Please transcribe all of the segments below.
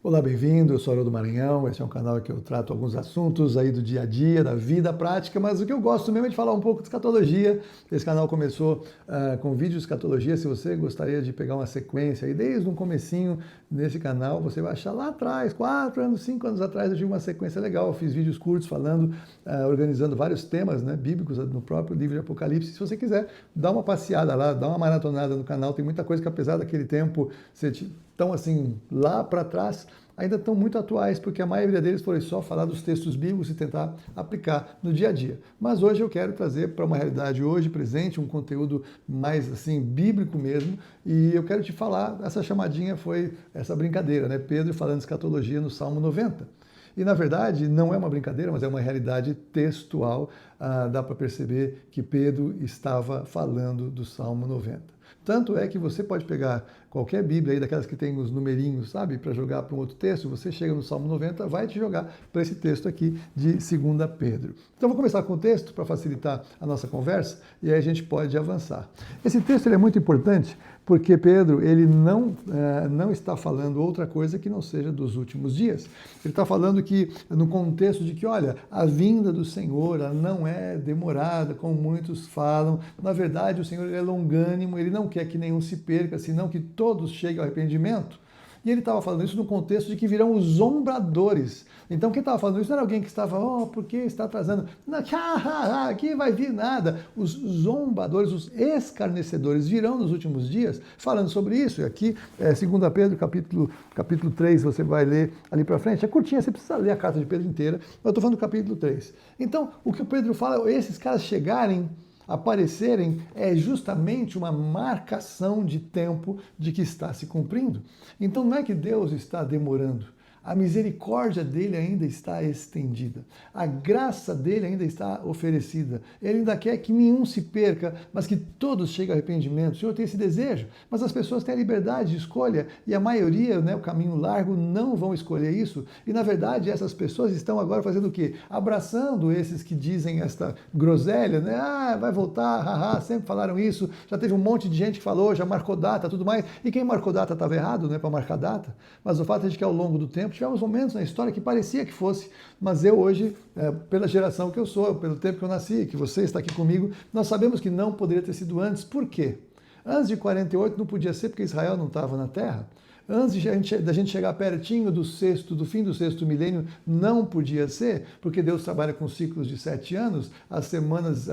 Olá, bem-vindo, eu sou Haroldo Maranhão, esse é um canal que eu trato alguns assuntos aí do dia a dia, da vida prática, mas o que eu gosto mesmo é de falar um pouco de escatologia. Esse canal começou com vídeos de escatologia. Se você gostaria de pegar uma sequência aí desde um comecinho nesse canal, você vai achar lá atrás, 4 anos, 5 anos atrás, eu tive uma sequência legal, eu fiz vídeos curtos falando, organizando vários temas bíblicos no próprio livro de Apocalipse. Se você quiser, dá uma passeada lá, dá uma maratonada no canal, tem muita coisa que apesar daquele tempo ser tão assim, lá para trás, ainda estão muito atuais, porque a maioria deles foi só falar dos textos bíblicos e tentar aplicar no dia a dia. Mas hoje eu quero trazer para uma realidade hoje presente, um conteúdo mais assim, bíblico mesmo, e eu quero te falar, essa chamadinha foi essa brincadeira, né? Pedro falando de escatologia no Salmo 90. E, na verdade, não é uma brincadeira, mas é uma realidade textual. Dá para perceber que Pedro estava falando do Salmo 90. Tanto é que você pode pegar qualquer Bíblia aí, daquelas que tem os numerinhos, sabe, para jogar para um outro texto, você chega no Salmo 90, vai te jogar para esse texto aqui de 2 Pedro. Então, vou começar com o texto para facilitar a nossa conversa e aí a gente pode avançar. Esse texto ele é muito importante porque Pedro ele não está falando outra coisa que não seja dos últimos dias. Ele está falando que, no contexto de que, olha, a vinda do Senhor ela não é demorada, como muitos falam. Na verdade, o Senhor ele é longânimo, ele não quer que nenhum se perca, senão que todos cheguem ao arrependimento. E ele estava falando isso no contexto de que virão os zombadores. Então, quem estava falando isso não era alguém que estava, por que está atrasando? Não, aqui vai vir nada. Os zombadores, os escarnecedores virão nos últimos dias falando sobre isso. E aqui, 2 Pedro, capítulo 3, você vai ler ali para frente. É curtinha, você precisa ler a carta de Pedro inteira. Eu estou falando do capítulo 3. Então, o que o Pedro fala, esses caras chegarem, aparecerem, é justamente uma marcação de tempo de que está se cumprindo. Então não é que Deus está demorando. A misericórdia dele ainda está estendida. A graça dele ainda está oferecida. Ele ainda quer que nenhum se perca, mas que todos cheguem ao arrependimento. O Senhor tem esse desejo, mas as pessoas têm a liberdade de escolha e a maioria, o caminho largo, não vão escolher isso. E, na verdade, essas pessoas estão agora fazendo o quê? Abraçando esses que dizem esta groselha, vai voltar, sempre falaram isso. Já teve um monte de gente que falou, já marcou data, tudo mais. E quem marcou data estava errado, para marcar data. Mas o fato é de que ao longo do tempo, tivemos momentos na história que parecia que fosse, mas eu hoje, pela geração que eu sou, pelo tempo que eu nasci, que você está aqui comigo, nós sabemos que não poderia ter sido antes. Por quê? Antes de 48 não podia ser porque Israel não estava na terra. Antes da gente chegar pertinho do fim do sexto milênio, não podia ser, porque Deus trabalha com ciclos de 7 anos, as semanas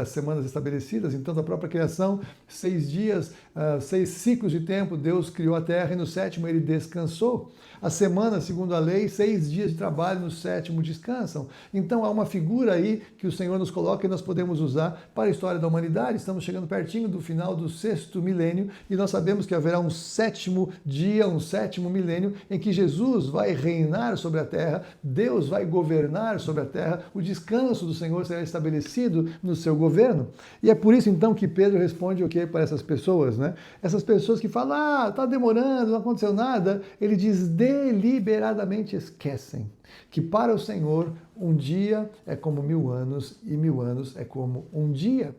estabelecidas, então da própria criação, 6 dias, 6 ciclos de tempo, Deus criou a terra e no 7º ele descansou. A semana, segundo a lei, 6 dias de trabalho, no 7º descansam. Então há uma figura aí que o Senhor nos coloca e nós podemos usar para a história da humanidade. Estamos chegando pertinho do final do sexto milênio e nós sabemos que haverá um 7º dia, um 7º milênio em que Jesus vai reinar sobre a terra, Deus vai governar sobre a terra, o descanso do Senhor será estabelecido no seu governo. E é por isso então que Pedro responde o que para essas pessoas, Essas pessoas que falam, está demorando, não aconteceu nada, ele diz, deliberadamente esquecem que para o Senhor um dia é como 1000 anos e 1000 anos é como um dia.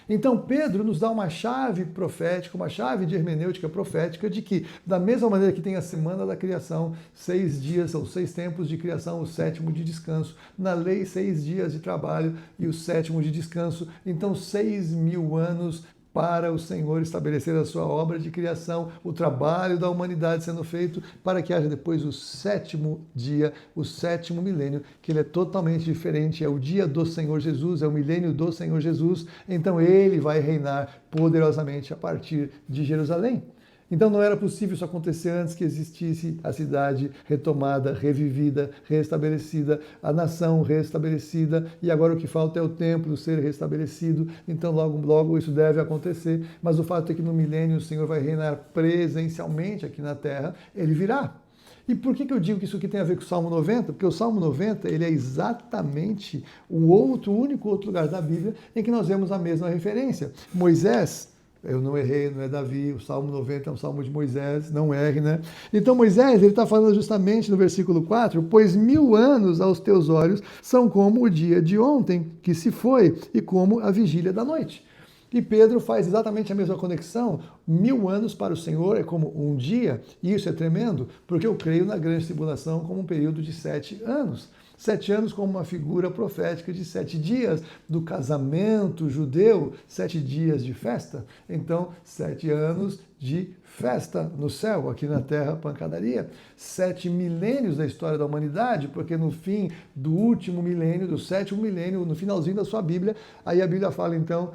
Então Pedro nos dá uma chave profética, uma chave de hermenêutica profética de que, da mesma maneira que tem a semana da criação, 6 dias ou 6 tempos de criação, o 7º de descanso, na lei 6 dias de trabalho e o 7º de descanso, então 6.000 anos para o Senhor estabelecer a sua obra de criação, o trabalho da humanidade sendo feito, para que haja depois o 7º dia, o 7º milênio, que ele é totalmente diferente, é o dia do Senhor Jesus, é o milênio do Senhor Jesus, então ele vai reinar poderosamente a partir de Jerusalém. Então não era possível isso acontecer antes que existisse a cidade retomada, revivida, restabelecida, a nação restabelecida, e agora o que falta é o templo ser restabelecido, então logo isso deve acontecer, mas o fato é que no milênio o Senhor vai reinar presencialmente aqui na terra, ele virá. E por que eu digo que isso aqui tem a ver com o Salmo 90? Porque o Salmo 90 ele é exatamente o único outro lugar da Bíblia em que nós vemos a mesma referência. Moisés, eu não errei, não é Davi, o Salmo 90 é um Salmo de Moisés, não erre, Então Moisés, ele está falando justamente no versículo 4, pois 1000 anos aos teus olhos são como o dia de ontem, que se foi, e como a vigília da noite. E Pedro faz exatamente a mesma conexão. 1000 anos para o Senhor é como um dia, e isso é tremendo, porque eu creio na grande tribulação como um período de 7 anos. 7 anos como uma figura profética de 7 dias do casamento judeu, 7 dias de festa. Então, 7 anos de festa no céu, aqui na terra, pancadaria. 7 milênios da história da humanidade, porque no fim do último milênio, do 7º milênio, no finalzinho da sua Bíblia, aí a Bíblia fala então,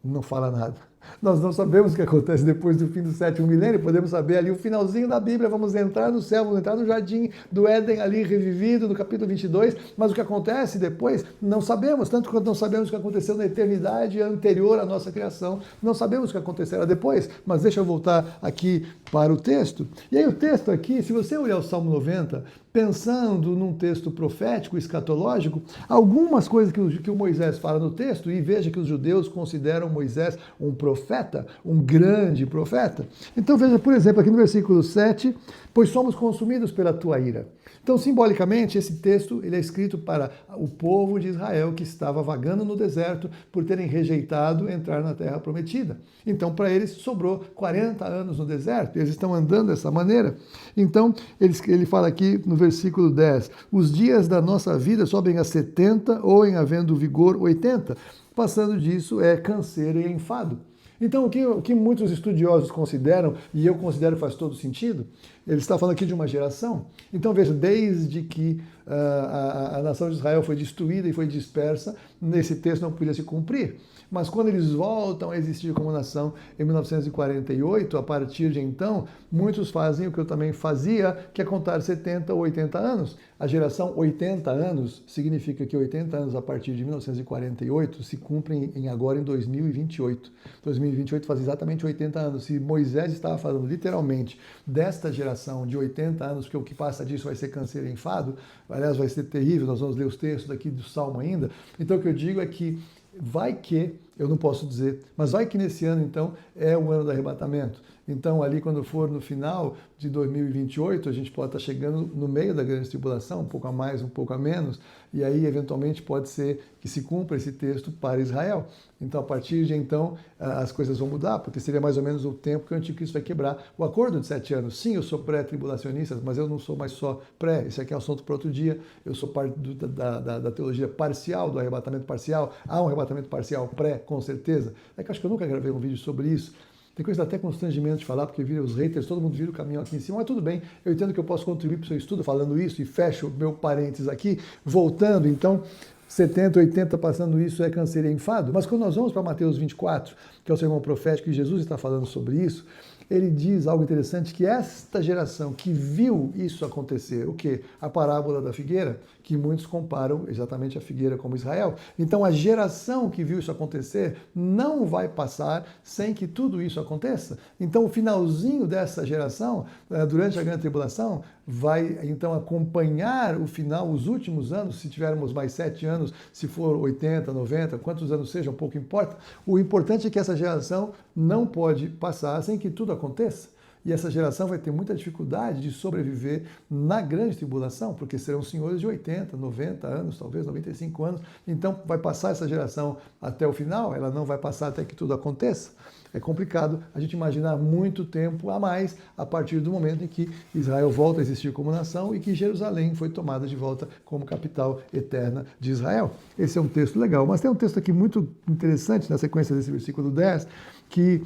não fala nada. Nós não sabemos o que acontece depois do fim do 7º milênio, podemos saber ali o finalzinho da Bíblia, vamos entrar no céu, vamos entrar no jardim do Éden ali revivido, no capítulo 22, mas o que acontece depois, não sabemos, tanto quanto não sabemos o que aconteceu na eternidade anterior à nossa criação, não sabemos o que acontecerá depois, mas deixa eu voltar aqui para o texto. E aí o texto aqui, se você olhar o Salmo 90, pensando num texto profético, escatológico, algumas coisas que o Moisés fala no texto, e veja que os judeus consideram Moisés um profeta, um grande profeta. Então veja, por exemplo, aqui no versículo 7, pois somos consumidos pela tua ira. Então, simbolicamente, esse texto ele é escrito para o povo de Israel que estava vagando no deserto por terem rejeitado entrar na terra prometida. Então, para eles, sobrou 40 anos no deserto, eles estão andando dessa maneira. Então, ele fala aqui no versículo 10, os dias da nossa vida sobem a 70 ou, em havendo vigor, 80. Passando disso é canseiro e enfado. Então, o que muitos estudiosos consideram, e eu considero faz todo sentido, ele está falando aqui de uma geração. Então, veja, desde que a nação de Israel foi destruída e foi dispersa, nesse texto não podia se cumprir. Mas quando eles voltam a existir como nação em 1948, a partir de então, muitos fazem o que eu também fazia, que é contar 70 ou 80 anos. A geração 80 anos significa que 80 anos a partir de 1948 se cumprem agora em 2028. 2028 faz exatamente 80 anos. Se Moisés estava falando literalmente desta geração de 80 anos, porque o que passa disso vai ser canseiro e enfado, aliás, vai ser terrível, nós vamos ler os textos daqui do Salmo ainda. Então o que eu digo é que vai que, eu não posso dizer, mas vai que nesse ano, então, é o ano do arrebatamento. Então, ali quando for no final de 2028, a gente pode estar chegando no meio da grande tribulação, um pouco a mais, um pouco a menos, e aí, eventualmente, pode ser que se cumpra esse texto para Israel. Então, a partir de então, as coisas vão mudar, porque seria mais ou menos o tempo que o anticristo vai quebrar o acordo de 7 anos. Sim, eu sou pré-tribulacionista, mas eu não sou mais só pré, esse aqui é um assunto para outro dia, eu sou parte da teologia parcial, do arrebatamento parcial, há um arrebatamento parcial pré, com certeza. É que acho que eu nunca gravei um vídeo sobre isso. Tem coisa até constrangimento de falar, porque vira os haters, todo mundo vira o caminho aqui em cima, mas tudo bem, eu entendo que eu posso contribuir para o seu estudo falando isso e fecho meu parênteses aqui, voltando, então, 70, 80 passando isso é canseiro e enfado, mas quando nós vamos para Mateus 24, que é o sermão profético, e Jesus está falando sobre isso, ele diz algo interessante, que esta geração que viu isso acontecer, o quê? A parábola da figueira, que muitos comparam exatamente a figueira como Israel. Então a geração que viu isso acontecer não vai passar sem que tudo isso aconteça. Então o finalzinho dessa geração, durante a grande tribulação, vai então acompanhar o final, os últimos anos, se tivermos mais 7 anos, se for 80, 90, quantos anos sejam, pouco importa. O importante é que essa geração não pode passar sem que tudo aconteça. E essa geração vai ter muita dificuldade de sobreviver na grande tribulação, porque serão senhores de 80, 90 anos, talvez 95 anos. Então vai passar essa geração até o final, ela não vai passar até que tudo aconteça. É complicado a gente imaginar muito tempo a mais a partir do momento em que Israel volta a existir como nação e que Jerusalém foi tomada de volta como capital eterna de Israel. Esse é um texto legal, mas tem um texto aqui muito interessante na sequência desse versículo 10, que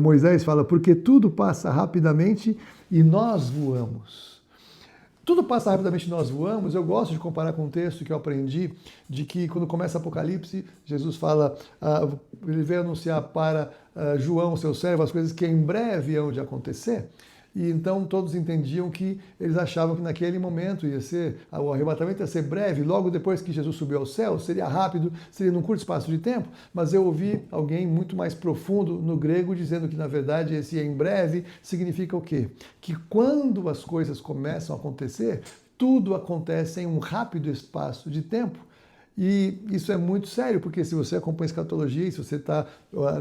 Moisés fala, porque tudo passa rapidamente e nós voamos. Tudo passa rapidamente, nós voamos. Eu gosto de comparar com um texto que eu aprendi, de que quando começa Apocalipse, Jesus fala, ele veio anunciar para João, seu servo, as coisas que em breve hão de acontecer. E então todos entendiam que eles achavam que naquele momento ia ser, o arrebatamento ia ser breve, logo depois que Jesus subiu ao céu, seria rápido, seria num curto espaço de tempo, mas eu ouvi alguém muito mais profundo no grego dizendo que na verdade esse em breve significa o quê? Que quando as coisas começam a acontecer, tudo acontece em um rápido espaço de tempo. E isso é muito sério, porque se você acompanha escatologia, e se você está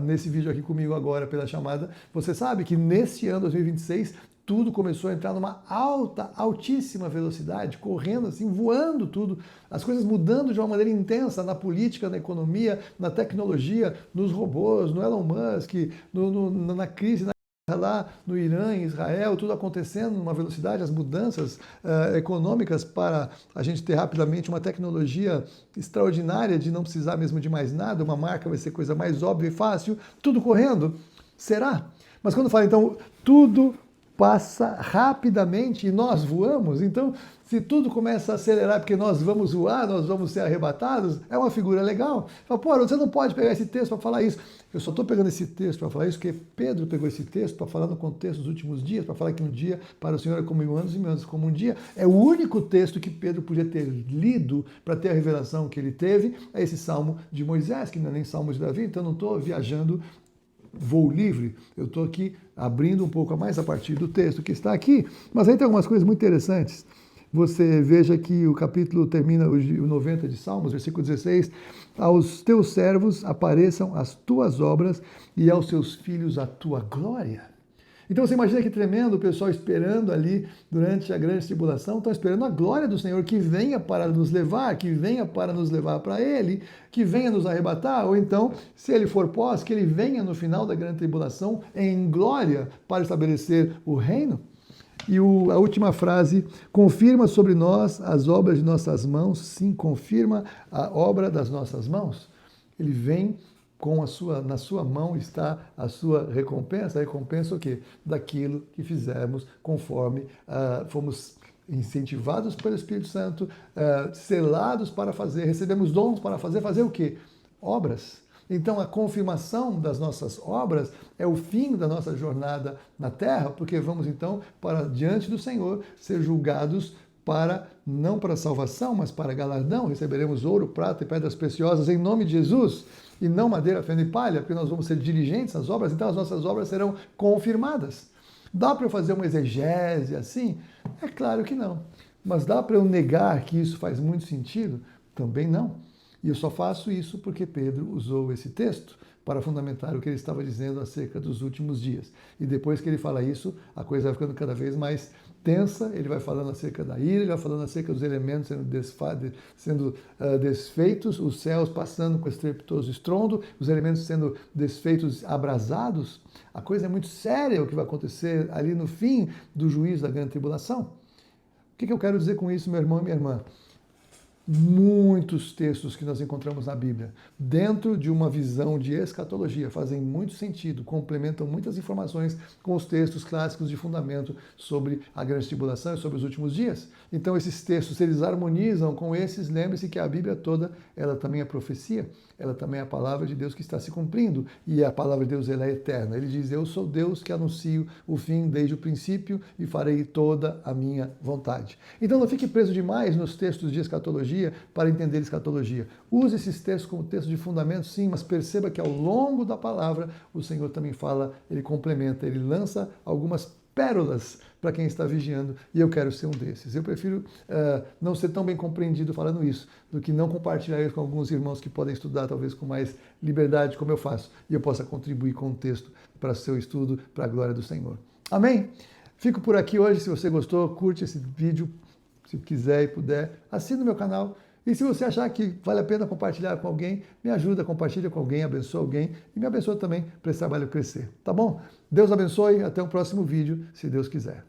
nesse vídeo aqui comigo agora pela chamada, você sabe que nesse ano 2026, tudo começou a entrar numa altíssima velocidade, correndo assim, voando tudo, as coisas mudando de uma maneira intensa na política, na economia, na tecnologia, nos robôs, no Elon Musk, na crise, lá no Irã, em Israel, tudo acontecendo numa velocidade, as mudanças econômicas para a gente ter rapidamente uma tecnologia extraordinária de não precisar mesmo de mais nada, uma marca vai ser coisa mais óbvia e fácil, tudo correndo. Será? Mas quando fala, então, tudo passa rapidamente e nós voamos, então se tudo começa a acelerar porque nós vamos voar, nós vamos ser arrebatados, é uma figura legal. Fala, pô, você não pode pegar esse texto para falar isso. Eu só estou pegando esse texto para falar isso porque Pedro pegou esse texto para falar no contexto dos últimos dias, para falar que um dia para o Senhor é como 1000 anos e 1000 anos como um dia. É o único texto que Pedro podia ter lido para ter a revelação que ele teve, é esse Salmo de Moisés, que não é nem Salmo de Davi, então não estou viajando voo livre, eu estou aqui abrindo um pouco a mais a partir do texto que está aqui, mas aí tem algumas coisas muito interessantes. Você veja que o capítulo termina, o 90 de Salmos, versículo 16, aos teus servos apareçam as tuas obras e aos seus filhos a tua glória. Então você imagina que tremendo o pessoal esperando ali durante a grande tribulação, estão esperando a glória do Senhor que venha para nos levar, que venha para nos levar para Ele, que venha nos arrebatar, ou então, se Ele for pós, que Ele venha no final da grande tribulação em glória para estabelecer o reino. E a última frase, confirma sobre nós as obras de nossas mãos, sim, confirma a obra das nossas mãos. Ele vem na sua mão está a sua recompensa. A recompensa o quê? Daquilo que fizemos conforme fomos incentivados pelo Espírito Santo, selados para fazer, recebemos dons para fazer o quê? Obras. Então a confirmação das nossas obras é o fim da nossa jornada na terra, porque vamos então para diante do Senhor ser julgados não para salvação, mas para galardão. Receberemos ouro, prata e pedras preciosas em nome de Jesus, e não madeira, feno e palha, porque nós vamos ser dirigentes às obras, então as nossas obras serão confirmadas. Dá para eu fazer uma exegese assim? É claro que não. Mas dá para eu negar que isso faz muito sentido? Também não. E eu só faço isso porque Pedro usou esse texto para fundamentar o que ele estava dizendo acerca dos últimos dias. E depois que ele fala isso, a coisa vai ficando cada vez mais tensa, ele vai falando acerca da ira, ele vai falando acerca dos elementos sendo desfeitos, os céus passando com estrepitoso estrondo, os elementos sendo desfeitos, abrasados. A coisa é muito séria o que vai acontecer ali no fim do juízo da grande tribulação. O que eu quero dizer com isso, meu irmão e minha irmã? Muitos textos que nós encontramos na Bíblia, dentro de uma visão de escatologia, fazem muito sentido, complementam muitas informações com os textos clássicos de fundamento sobre a grande tribulação e sobre os últimos dias. Então esses textos, eles harmonizam com esses, lembre-se que a Bíblia toda, ela também é profecia, ela também é a palavra de Deus que está se cumprindo, e a palavra de Deus ela é eterna. Ele diz, eu sou Deus que anuncio o fim desde o princípio e farei toda a minha vontade. Então não fique preso demais nos textos de escatologia para entender escatologia. Use esses textos como textos de fundamento, sim, mas perceba que ao longo da palavra o Senhor também fala, ele complementa, ele lança algumas pérolas para quem está vigiando, e eu quero ser um desses. Eu prefiro não ser tão bem compreendido falando isso, do que não compartilhar isso com alguns irmãos que podem estudar talvez com mais liberdade, como eu faço, e eu possa contribuir com o texto para o seu estudo, para a glória do Senhor. Amém? Fico por aqui hoje. Se você gostou, curte esse vídeo, se quiser e puder, assine o meu canal. E se você achar que vale a pena compartilhar com alguém, me ajuda, compartilha com alguém, abençoa alguém e me abençoa também para esse trabalho crescer. Tá bom? Deus abençoe, até o próximo vídeo, se Deus quiser.